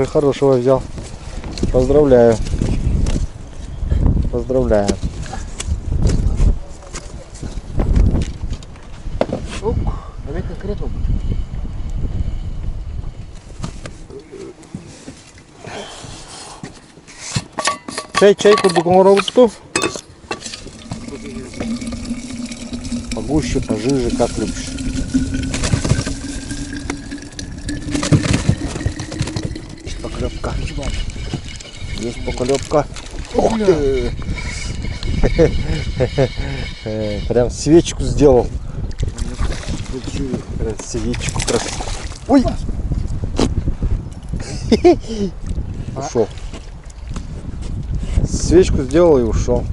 Хорошего взял. Поздравляю. Поздравляю. Давай конкретно. Чайку дугоровку. Погуще, пожиже, как любишь. Поклепка. Есть поклепка. Ух ты! Прям свечку сделал. Свечку красиво. Ой! Ушел. Свечку сделал и ушел.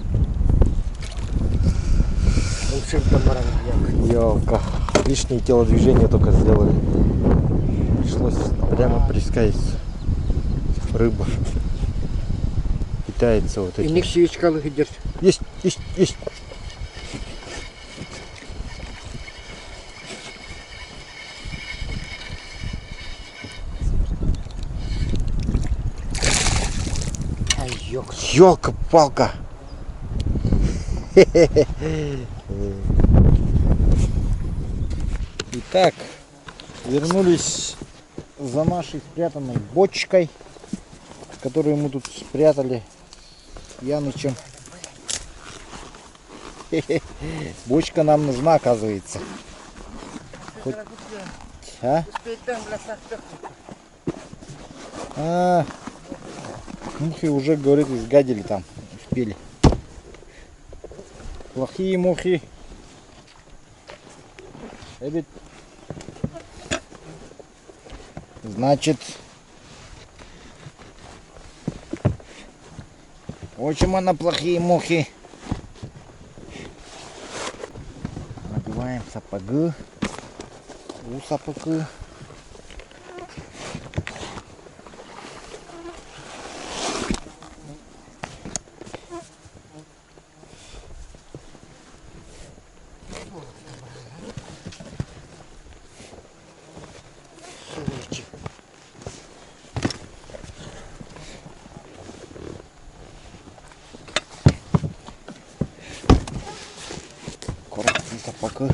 Ёлка. Лишние телодвижения только сделали. Пришлось прямо прискать. Рыба питается вот этим. И них свечка выходит. Есть. Ёлка-палка. Итак, вернулись за нашей спрятанной бочкой, которую мы тут спрятали Янычем. Бочка нам нужна, оказывается. Мухи уже, говорит, изгадили там, успели. Плохие мухи. Значит, очень она плохие мухи. Надеваем сапоги. У сапоги. Пока.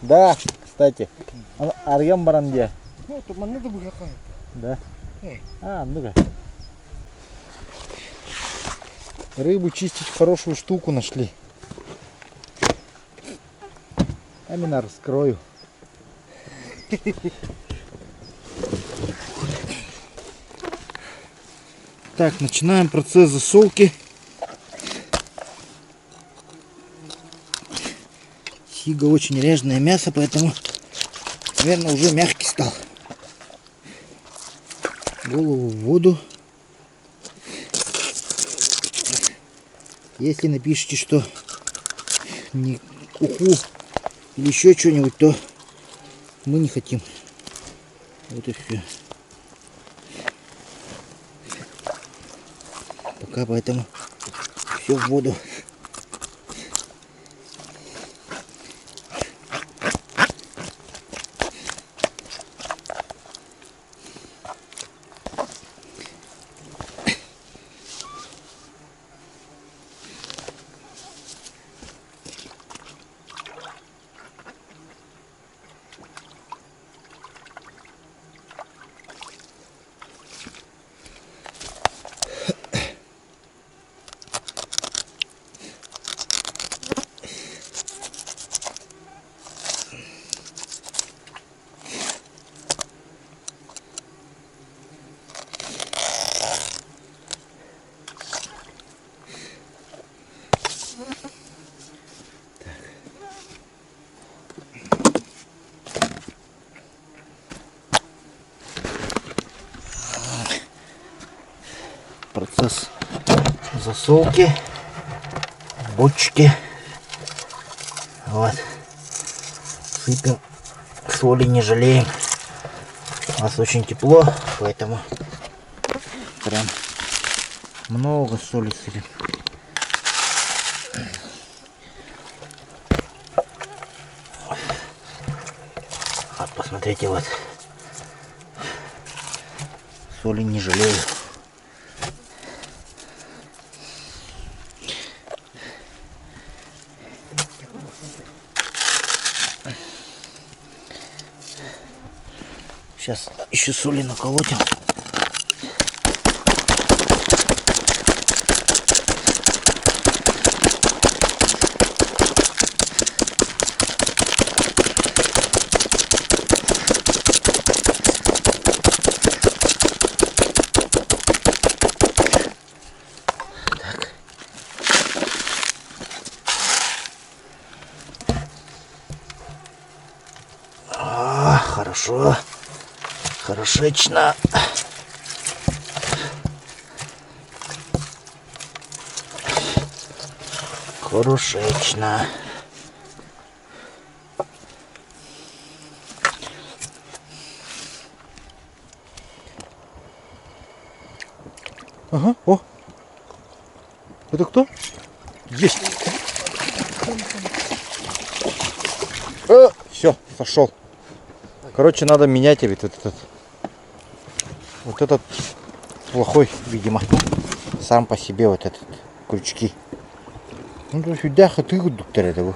Да, кстати. Арьям баранде. Ну, тут монета бы какая. Да. Ну-ка. Рыбу чистить хорошую штуку нашли. Именно раскрою. Так, начинаем процесс засолки. Сига очень нежное мясо, поэтому, наверное, уже мягкий стал. Голову в воду. Если напишите, что не уху или еще что-нибудь, то мы не хотим. Вот и все. Пока поэтому все в воду. Процесс засолки бочки. Вот. Сыпем соли, не жалеем. У нас очень тепло, поэтому прям много соли сыпем. Вот, посмотрите, вот. Соли не жалею. Сейчас еще соли наколотим. Хорошо. Хорошечно. Хорошечно. Ага, о. Это кто? Есть. Все, сошел. Короче, надо менять вот этот плохой, видимо, сам по себе вот этот крючки. Ну то сюда ты доктор этого.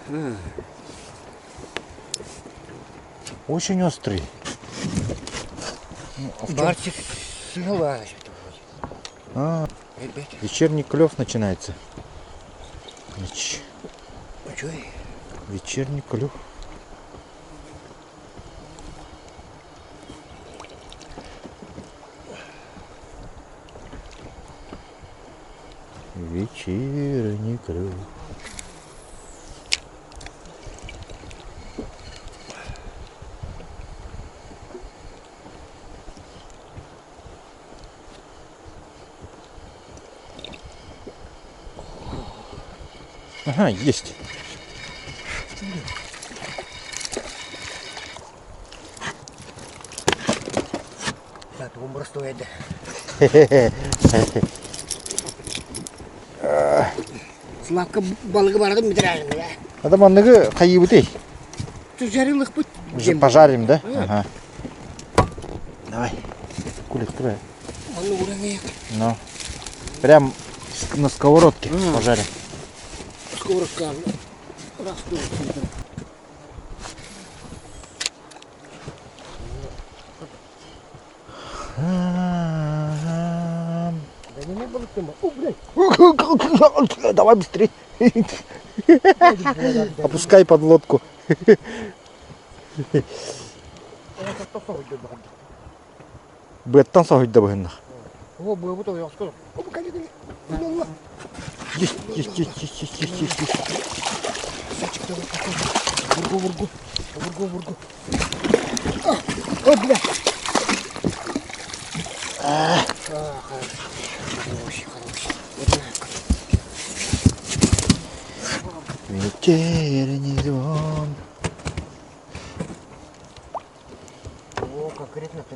Очень острый. Барчик сняла. Вечерний клев начинается. Вечерний клев. Вечерний клев. Ага, есть. Так, умр стоит. Славка балыгы бардым битірәлім, да? Адам анныгы қайы бұтей? Жарилық бұт. Уже пожарим, да? Ага. Давай. Кулик, давай. Оны уровень. Ну. Прям на сковородке пожарим. Сковородка. Раз, два, три. Да не было тема. О, блядь. Давай быстрее. Опускай под лодку. Беттан сағыд да бұғыннақ. О, бұл бұта ұяқ скоро. О, бұл кәлі. Есть. Сачек давай, вургу. О, блядь. Хороший. Вечерний звон. О, конкретно ты.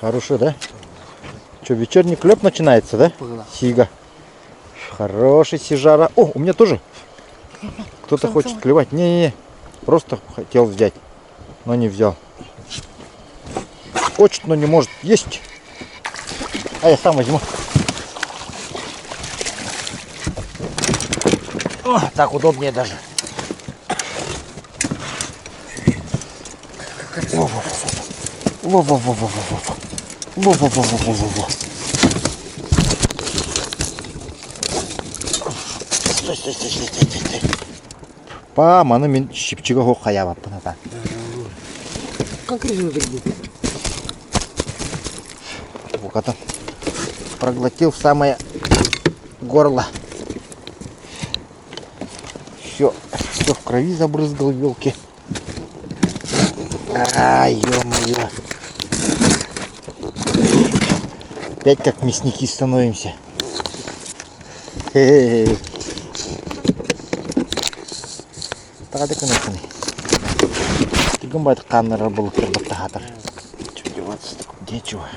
Хороший, да? Что, вечерний клёп начинается, да? Погнал. Сига. Хороший сижара. О, у меня тоже. Кто-то хочет клевать. Не. Просто хотел взять, но не взял. Хочет, но не может. Есть. А я сам возьму. О, так удобнее даже. Во-во-во-во-во-во. Стой. Маны мен шипчиге қоя баппын ата. Конкретно ты будет. Вот проглотил в самое горло. Все в крови забрызгал, елки. Ё-моё. Опять как мясники становимся. Тады конечно. Тыгым байт камера был тербатагатор. Что деваться, так нечего.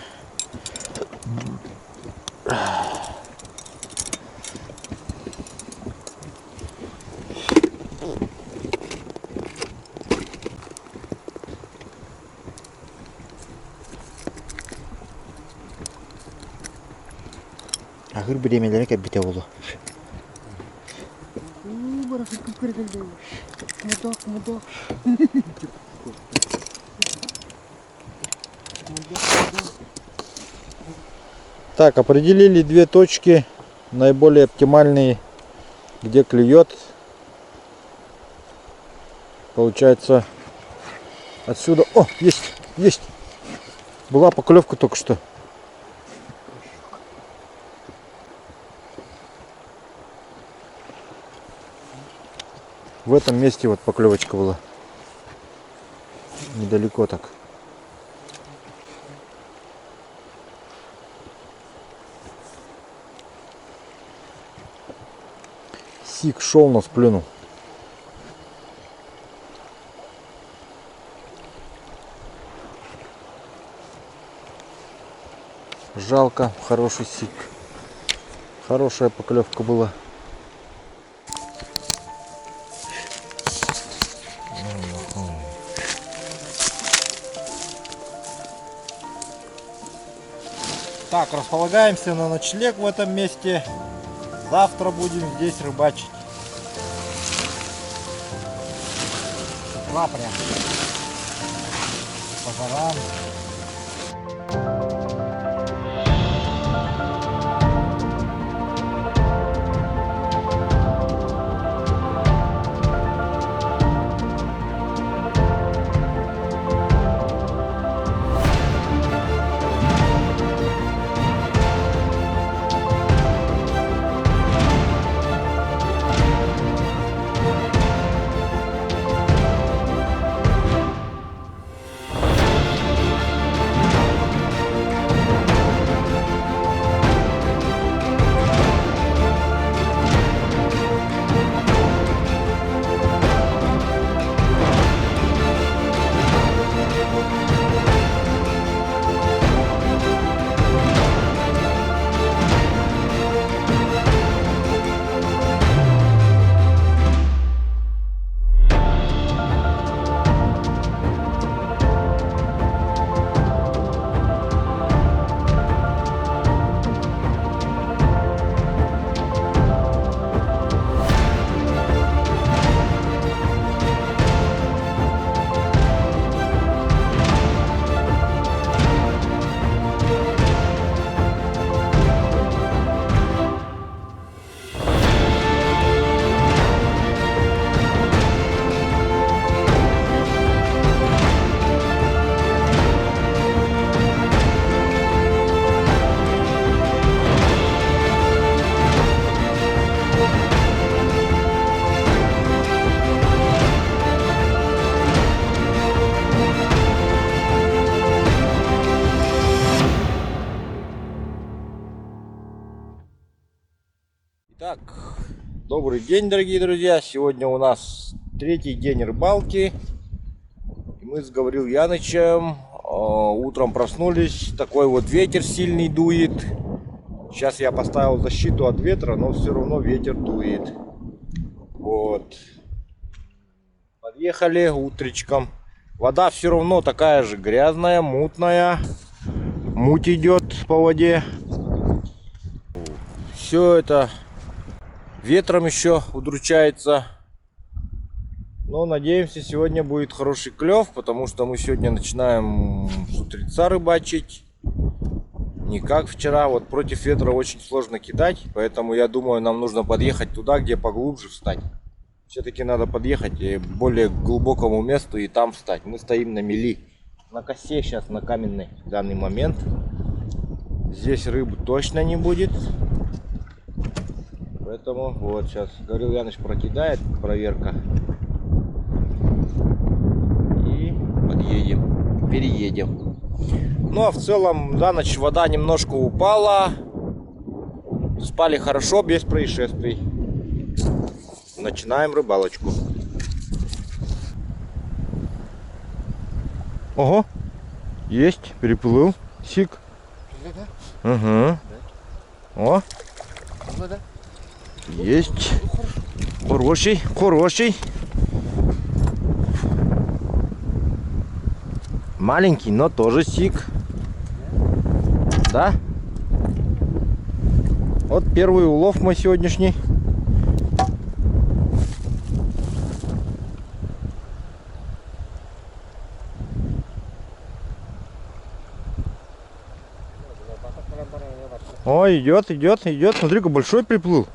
Ахыр биремелер кәбите болу. Барасы күп кердеңдей. Мудак. Так, определили две точки, наиболее оптимальные, где клюет. Получается отсюда. О, есть. Была поклевка только что. В этом месте вот поклевочка была. Недалеко так. Сик шел, но сплюнул. Жалко, хороший сик. Хорошая поклевка была. Так, располагаемся на ночлег в этом месте. Завтра будем здесь рыбачить. С утра прям. Позарам. Итак, добрый день, дорогие друзья. Сегодня у нас третий день рыбалки. И мы с Гаврил Янычем утром проснулись. Такой вот ветер сильный дует. Сейчас я поставил защиту от ветра, но все равно ветер дует. Вот. Подъехали утречком. Вода все равно такая же грязная, мутная. Муть идет по воде. Все это ветром еще удручается. Но надеемся, сегодня будет хороший клев, потому что мы сегодня начинаем с утреца рыбачить. Не как вчера. Вот против ветра очень сложно кидать, поэтому я думаю, нам нужно подъехать туда, где поглубже встать. Все-таки надо подъехать к более глубокому месту и там встать. Мы стоим на мели, на косе сейчас, на каменной в данный момент. Здесь рыбы точно не будет. Поэтому вот сейчас Гаврил Яныч прокидает, проверка. И подъедем, переедем. Ну а в целом за ночь вода немножко упала. Спали хорошо, без происшествий. Начинаем рыбалочку. Ого. Есть, переплыл. Сик. Угу. О. Есть. Хороший, хороший. Маленький, но тоже сик. Да? Вот первый улов мой сегодняшний. Ой, идет, идет, идет. Смотри-ка, большой приплыл.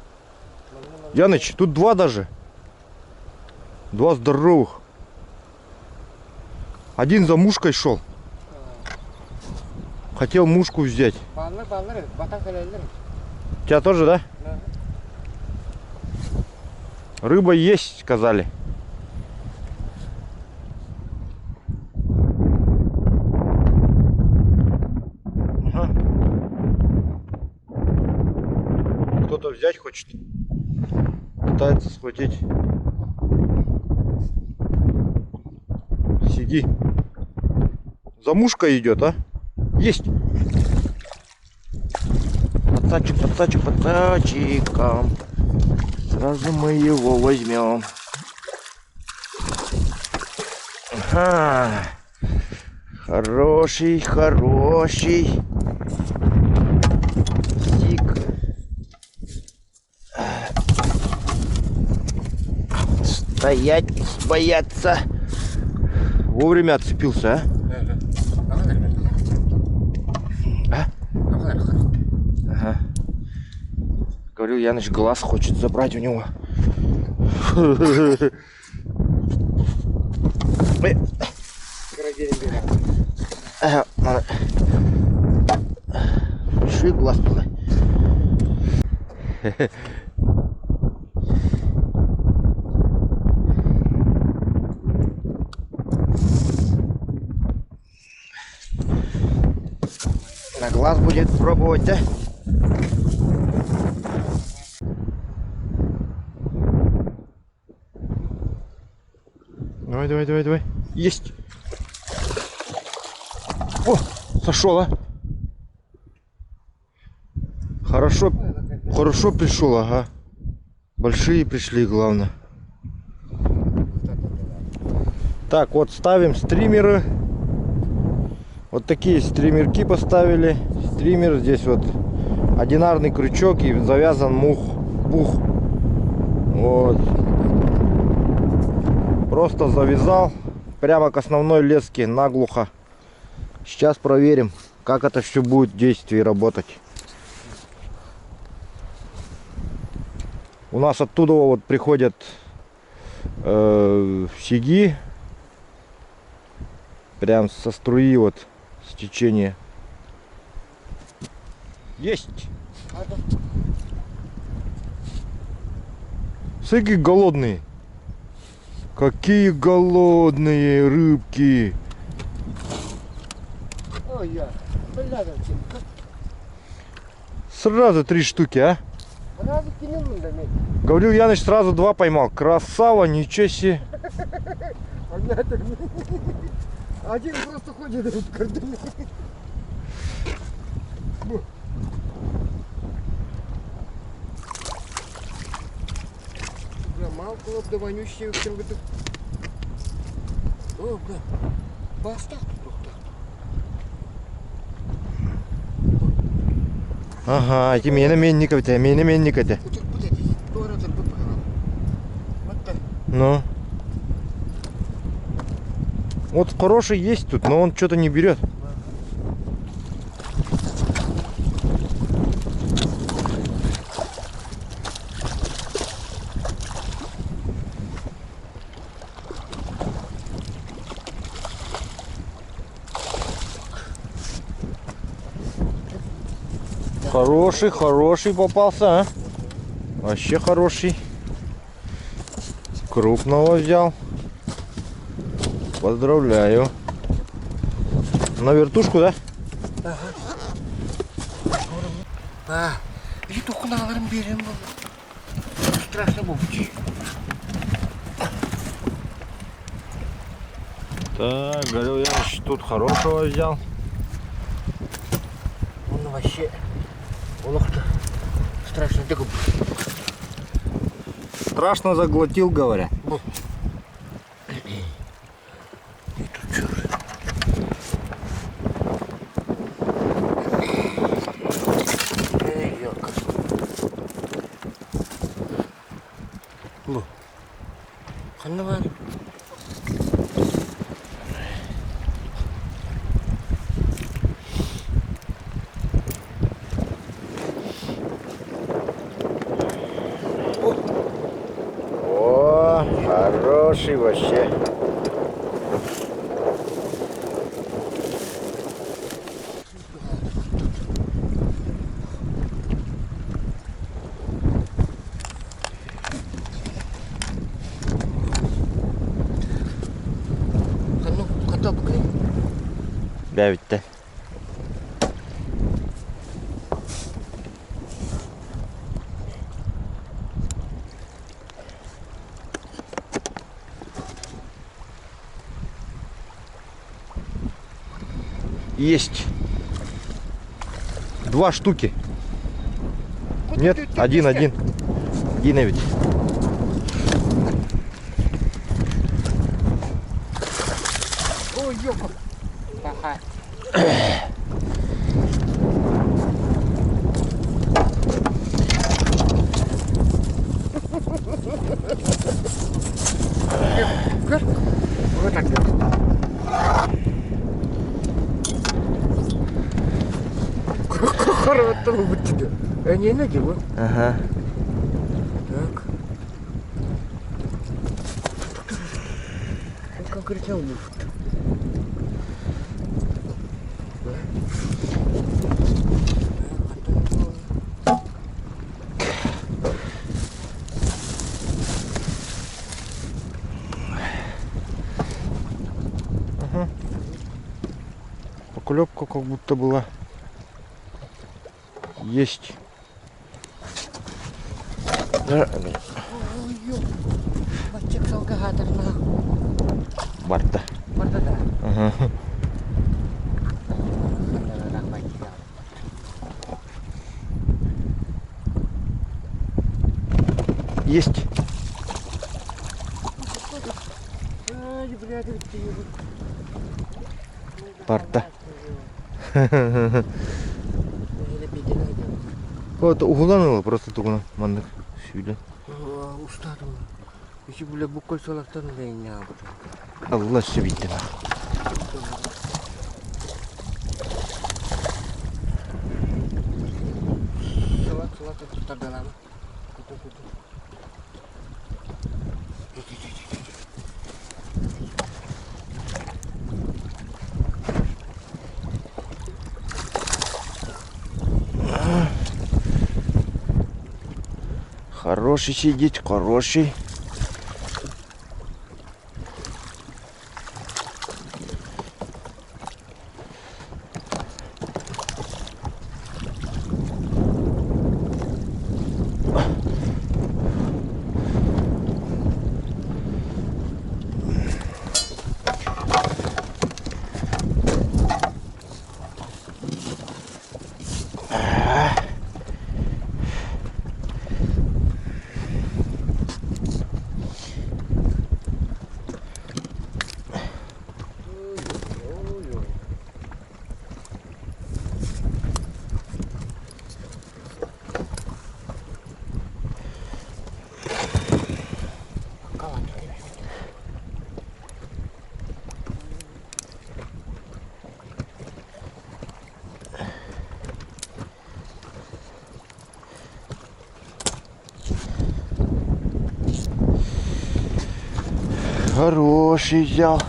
Яныч, тут два даже. Два здоровых. Один за мушкой шел. Хотел мушку взять. У тебя тоже, да? Рыба есть, сказали. Ага. Кто-то взять хочет. Пытается схватить. Сиди. За мушкой идет, а? Есть. Подтачик, подтачик, подтачиком. Сразу мы его возьмем. Ага. Хороший, хороший. Сик. Стоять, бояться. Вовремя отцепился, а? Ага. Говорю, Яныч глаз хочет забрать у него. Ага, надо. Большой глаз туда. На глаз будет пробовать, да? Давай, давай, давай, давай. Есть. О, сошел, а? Хорошо, хорошо пришел, ага. Большие пришли, главное. Так, вот ставим стримеры. Вот такие стримерки поставили. Стример здесь вот одинарный крючок и завязан пух. Вот. Просто завязал прямо к основной леске наглухо. Сейчас проверим, как это все будет в действии работать. У нас оттуда вот приходят сиги. Прям со струи вот с течения. Есть. Сыги голодные. Какие голодные рыбки. Ой, я. Сразу 3 штуки, а? Сразу кинул на меня. Говорил, Яныч сразу 2 поймал. Красава, ничего себе. Один просто ходит в кордоне. Бля, мал клоп да вонючий в этом году. О, бля. Баста. Ага, эти менеменника-то, менеменника-то. Ну. Вот хороший есть тут, но он что-то не берет. Хороший, хороший попался, а? Вообще хороший. Крупного взял. Поздравляю. На вертушку, да? Ага. А, itu kenalan birin bu. Strasnya bu. Так, говорю, я тут хорошего взял. Он вообще... Он страшно такой. Страшно заглотил, говорят. Ханнаван. О, хороший вообще. Ханну, кота букли. Да ведь-то. Есть 2 штуки. Нет, один. Один ведь. Ой, ёпа. Ага. Вот так делать. Хорошо быть тебе. Не ноги, вот. Ага. Так. Конкретно муфт. Поклепка как будто была. Есть. Ой, ёп. Бачек с алкогаторного. Барта. Пардада. Ага. Есть. Ай, блядь, ты его. Барта. Или бедина. Вот угулануло просто тугуна мандык сүйден. Устадым. Еще, бля, буквально салаттан не абы. Алла сөбейді. Салат это тардалама. Хороший сидеть, хороший. Хороший взял.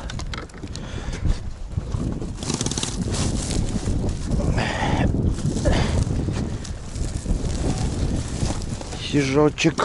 Сижочек.